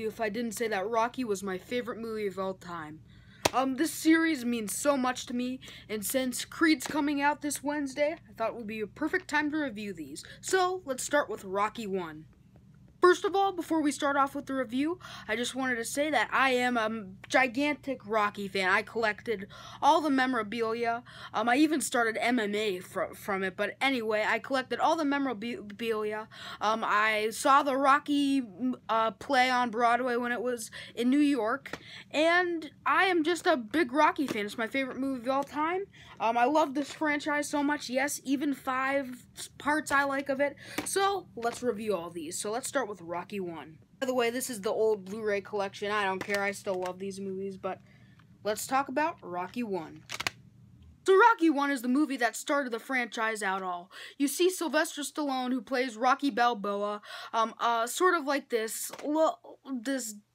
if I didn't say that Rocky was my favorite movie of all time. This series means so much to me, and since Creed's coming out this Wednesday, I thought it would be a perfect time to review these. So, let's start with Rocky 1. First of all, before we start off with the review, I just wanted to say that I am a gigantic Rocky fan. I collected all the memorabilia. I even started MMA from it. But anyway, I collected all the memorabilia. I saw the Rocky play on Broadway when it was in New York. And I am just a big Rocky fan. It's my favorite movie of all time. I love this franchise so much. Yes, even 5 parts I like of it. So, let's review all these. So, let's start with Rocky 1. By the way, this is the old Blu-ray collection. I don't care. I still love these movies. But let's talk about Rocky 1. So Rocky 1 is the movie that started the franchise out all. You see Sylvester Stallone, who plays Rocky Balboa, sort of like this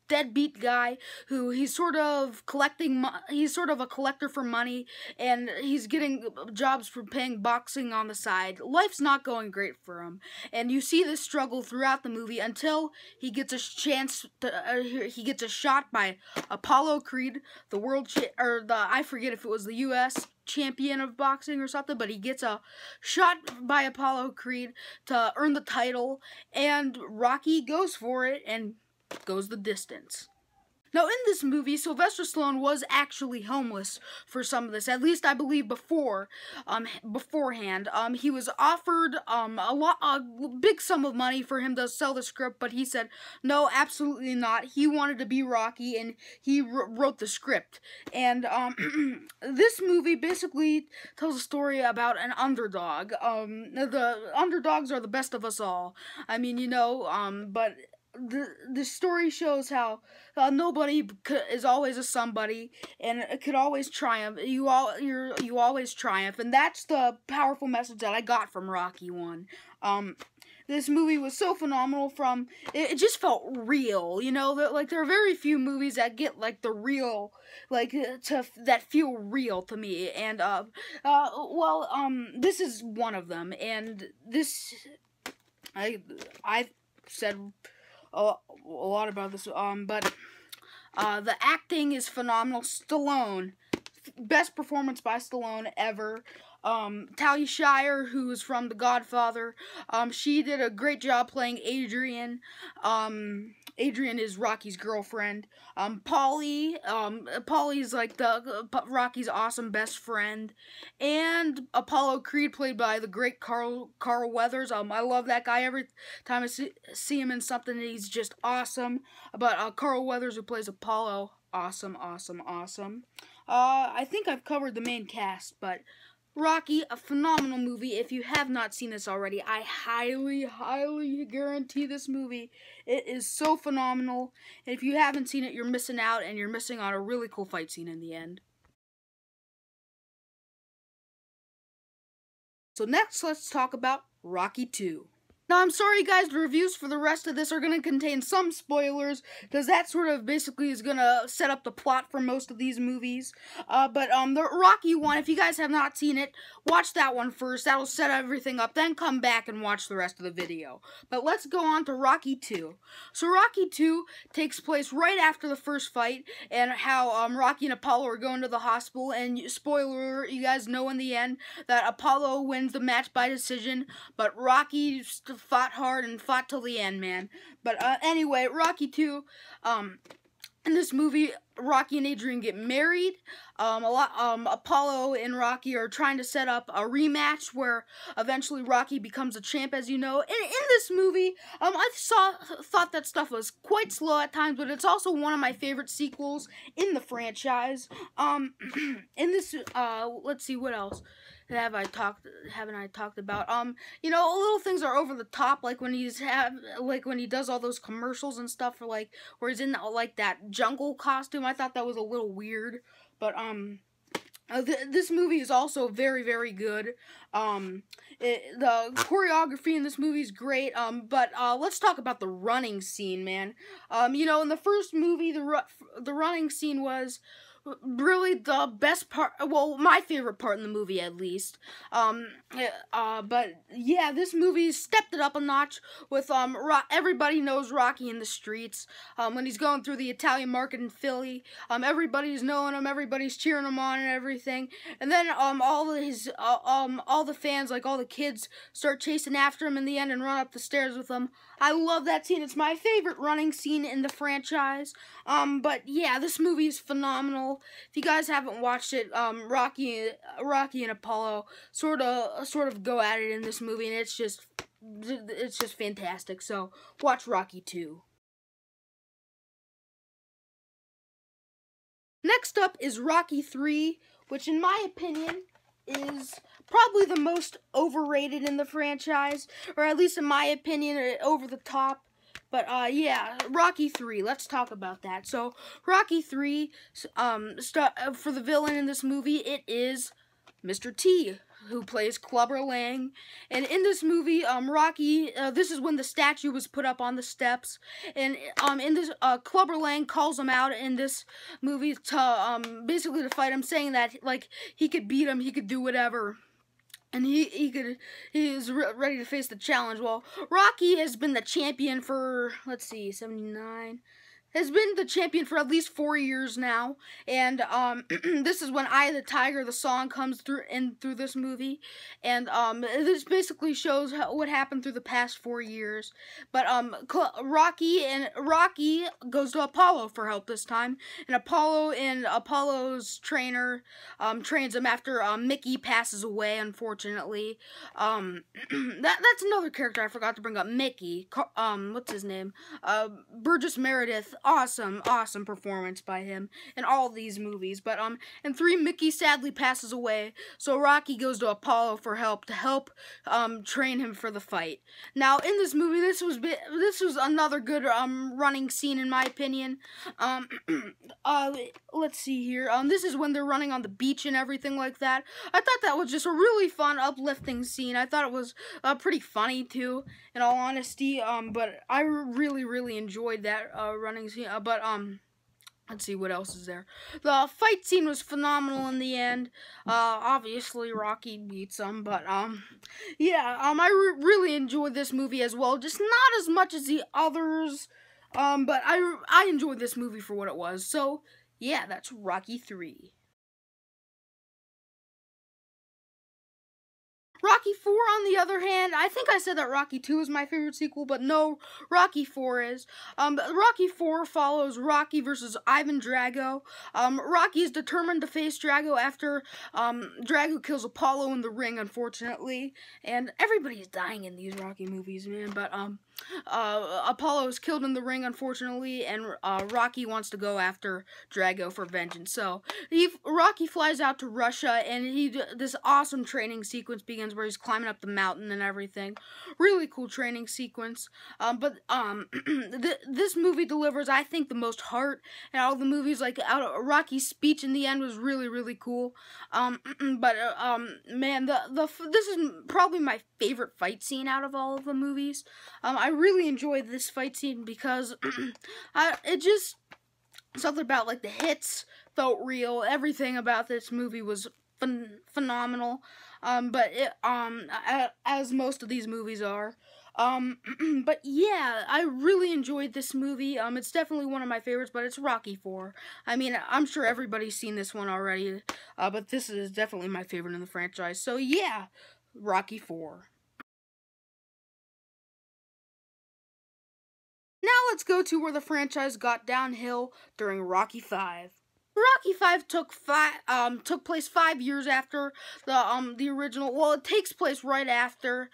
deadbeat guy who he's sort of a collector for money, and he's getting jobs for paying boxing on the side. Life's not going great for him, and you see this struggle throughout the movie until he gets a chance to he gets a shot by Apollo Creed, I forget if it was the U.S. champion of boxing or something, but he gets a shot by Apollo Creed to earn the title, and Rocky goes for it and goes the distance. Now, in this movie, Sylvester Stallone was actually homeless for some of this. At least I believe beforehand. He was offered a big sum of money for him to sell the script, but he said no, absolutely not. He wanted to be Rocky, and he wrote the script. And this movie basically tells a story about an underdog. The underdogs are the best of us all. I mean, you know, but the story shows how nobody is always a somebody, and it could always triumph. You always triumph, and that's the powerful message that I got from Rocky 1. This movie was so phenomenal. It just felt real, you know. Like, there are very few movies that get like the real, that feel real to me, and this is one of them, and this I've said a lot about this, but the acting is phenomenal. Stallone, best performance by Stallone ever. Talia Shire, who is from The Godfather, she did a great job playing Adrian. Adrian is Rocky's girlfriend. Paulie's like Rocky's awesome best friend. And Apollo Creed, played by the great Carl Weathers. I love that guy. Every time I see him in something, he's just awesome. But Carl Weathers, who plays Apollo, awesome. I think I've covered the main cast, but Rocky, a phenomenal movie. If you have not seen this already, I highly guarantee this movie. It is so phenomenal. And if you haven't seen it, you're missing out, and you're missing on a really cool fight scene in the end. So next, let's talk about Rocky 2. Now, I'm sorry, guys, the reviews for the rest of this are going to contain some spoilers, because that sort of basically is going to set up the plot for most of these movies. But the Rocky one, if you guys have not seen it, watch that one first. That'll set everything up. Then come back and watch the rest of the video. But let's go on to Rocky 2. So Rocky 2 takes place right after the first fight, and how Rocky and Apollo are going to the hospital. And spoiler alert, you guys know in the end that Apollo wins the match by decision, but Rocky fought hard and fought till the end, man. But anyway, Rocky 2, in this movie, Rocky and Adrian get married. Apollo and Rocky are trying to set up a rematch where eventually Rocky becomes a champ, as you know. In this movie, I thought that stuff was quite slow at times, but it's also one of my favorite sequels in the franchise. In this, let's see, what else haven't I talked about? You know, little things are over the top, like when he does all those commercials and stuff, for like where he's in like that jungle costume. I thought that was a little weird, but this movie is also very good. The choreography in this movie is great. But let's talk about the running scene, man. You know, in the first movie, the running scene was really the best part, well, my favorite part in the movie at least. But yeah, this movie stepped it up a notch with everybody knows Rocky in the streets. When he's going through the Italian market in Philly, everybody's knowing him, everybody's cheering him on and everything. And then all the fans, like all the kids, start chasing after him in the end and run up the stairs with him. I love that scene. It's my favorite running scene in the franchise. But yeah, this movie is phenomenal. If you guys haven't watched it, Rocky and Apollo sort of go at it in this movie, and it's just fantastic. So watch Rocky 2. Next up is Rocky 3, which in my opinion is probably the most overrated in the franchise, or at least in my opinion, over the top. But yeah, Rocky 3. Let's talk about that. So Rocky 3, for the villain in this movie, it is Mr. T, who plays Clubber Lang. And in this movie, Rocky, this is when the statue was put up on the steps. And in this, Clubber Lang calls him out in this movie to basically to fight him, saying that like he could beat him, he could do whatever. And he is ready to face the challenge. Well, Rocky has been the champion for, let's see, 79. Has been the champion for at least 4 years now, and this is when "Eye of the Tiger," the song, comes through this movie, and this basically shows what happened through the past 4 years. But Rocky goes to Apollo for help this time, and Apollo's trainer trains him after Mickey passes away, unfortunately. That's another character I forgot to bring up. Mickey, what's his name? Burgess Meredith. Awesome performance by him in all these movies. But in 3, Mickey sadly passes away, so Rocky goes to Apollo for help train him for the fight. Now in this movie, this was another good running scene in my opinion. Let's see here. This is when they're running on the beach and everything like that. I thought that was just a really fun, uplifting scene. I thought it was pretty funny too, in all honesty. But I really enjoyed that running scene. But let's see what else is there. The fight scene was phenomenal in the end. Obviously Rocky beats him, but yeah, I really enjoyed this movie as well. Just not as much as the others. But I enjoyed this movie for what it was. So yeah, that's Rocky 3. Rocky 4, on the other hand, I think I said that Rocky 2 is my favorite sequel, but no, Rocky 4 is. Rocky 4 follows Rocky versus Ivan Drago. Rocky is determined to face Drago after Drago kills Apollo in the ring, unfortunately. And everybody's dying in these Rocky movies, man. But Apollo is killed in the ring, unfortunately, and Rocky wants to go after Drago for vengeance. So Rocky flies out to Russia, and this awesome training sequence begins where he's climbing up the mountain and everything. Really cool training sequence. But this movie delivers, I think, the most heart in all the movies. Like Rocky's speech in the end was really cool. Man, this is probably my favorite fight scene out of all of the movies. I really enjoyed this fight scene because it just, something about like the hits felt real. Everything about this movie was phenomenal. But as most of these movies are. But yeah, I really enjoyed this movie. It's definitely one of my favorites, but it's Rocky 4. I mean, I'm sure everybody's seen this one already, but this is definitely my favorite in the franchise. So yeah, Rocky 4. Now let's go to where the franchise got downhill during Rocky 5. Rocky 5 took place 5 years after the original. Well, it takes place right after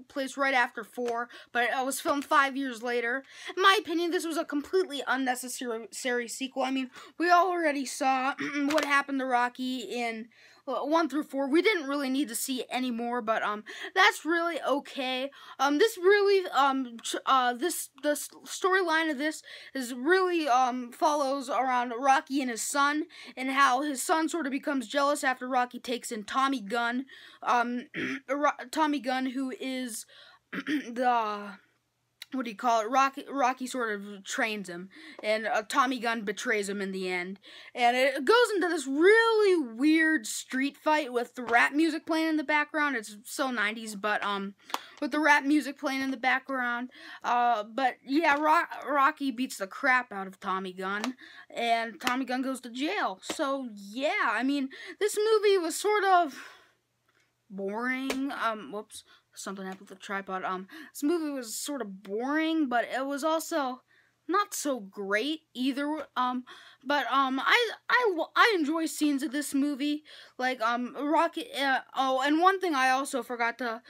place right after 4, but it was filmed 5 years later. In my opinion, this was a completely unnecessary sequel. I mean, we already saw what happened to Rocky in 1 through 4. We didn't really need to see any more, but that's really okay. This really the storyline of this is really follows around Rocky and his son, and how his son sort of becomes jealous after Rocky takes in Tommy Gunn. Tommy Gunn, who is the what do you call it? Rocky sort of trains him, and Tommy Gunn betrays him in the end. And it goes into this really weird street fight with the rap music playing in the background. It's so 90s, but with the rap music playing in the background. But yeah, Rocky beats the crap out of Tommy Gunn, and Tommy Gunn goes to jail. So yeah, I mean, this movie was sort of boring. Whoops. Something happened with the tripod. This movie was sort of boring, but it was also not so great either. I enjoy scenes of this movie, like Rocky. Oh, and one thing I also forgot to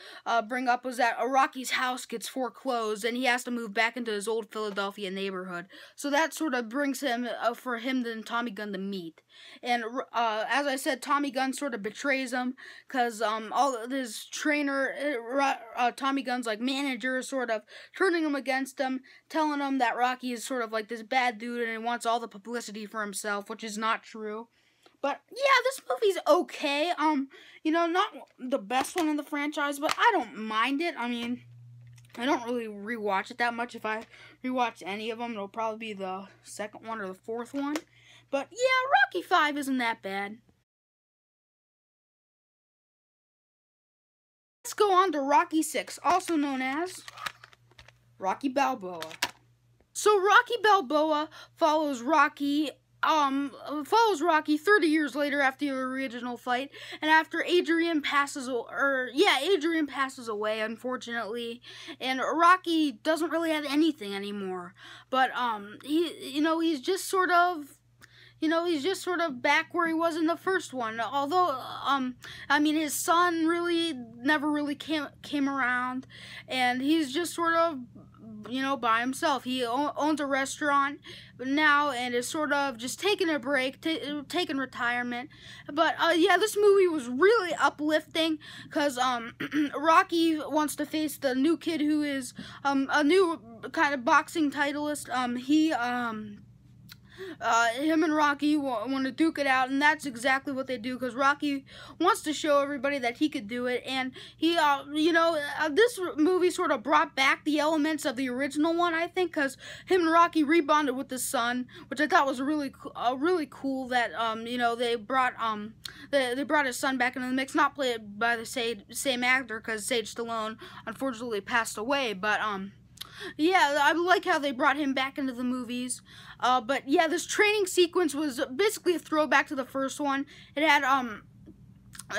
bring up was that Rocky's house gets foreclosed, and he has to move back into his old Philadelphia neighborhood. So that sort of brings him for him and Tommy Gunn to meet. And as I said, Tommy Gunn sort of betrays him because all his trainer, Tommy Gunn's like manager, is sort of turning him against him, telling him that Rocky is sort of like this bad dude and he wants all the publicity for himself, which is not true. But yeah, this movie's okay. You know, not the best one in the franchise, but I don't mind it. I mean, I don't really rewatch it that much. If I rewatch any of them, it'll probably be the second one or the fourth one. But yeah, Rocky 5 isn't that bad. Let's go on to Rocky 6, also known as Rocky Balboa. So Rocky Balboa follows Rocky 30 years later after the original fight, and after Adrian passes away, unfortunately, and Rocky doesn't really have anything anymore. But he's just sort of back where he was in the first one. Although, I mean, his son never really came around, and he's just sort of, by himself. He owns a restaurant now and is sort of just taking a break, taking retirement. But yeah, this movie was really uplifting because Rocky wants to face the new kid who is a new kind of boxing titleist. Him and Rocky want to duke it out, and that's exactly what they do, because Rocky wants to show everybody that he could do it, and he, this movie sort of brought back the elements of the original one, I think, because him and Rocky rebonded with his son, which I thought was really cool that, they brought his son back into the mix, not played by the same actor, because Sage Stallone unfortunately passed away, but, yeah, I like how they brought him back into the movies. But yeah, this training sequence was basically a throwback to the first one. It had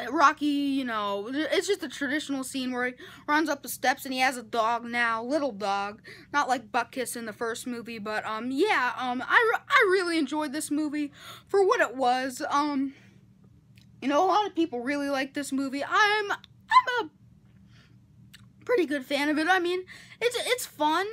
Rocky, it's just a traditional scene where he runs up the steps and he has a dog now, little dog, not like Butt-Kiss in the first movie. But yeah, I really enjoyed this movie for what it was. A lot of people really like this movie. I'm a pretty good fan of it. I mean, it's fun.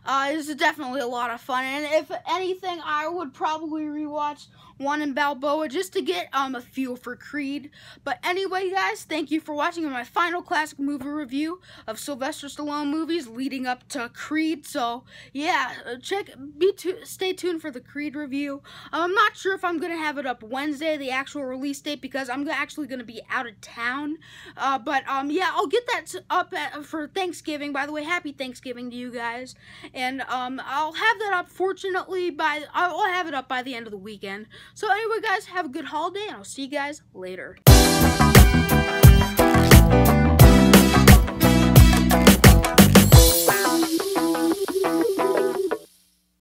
It's definitely a lot of fun, and if anything, I would probably rewatch 1 and Balboa just to get a feel for Creed. But anyway, guys, thank you for watching my final classic movie review of Sylvester Stallone movies leading up to Creed. So yeah, stay tuned for the Creed review. I'm not sure if I'm gonna have it up Wednesday, the actual release date, because I'm actually gonna be out of town. But yeah, I'll get that up for Thanksgiving. By the way, happy Thanksgiving to you guys. And I'll have that up. Fortunately, I'll have it up by the end of the weekend. So anyway, guys, have a good holiday, and I'll see you guys later.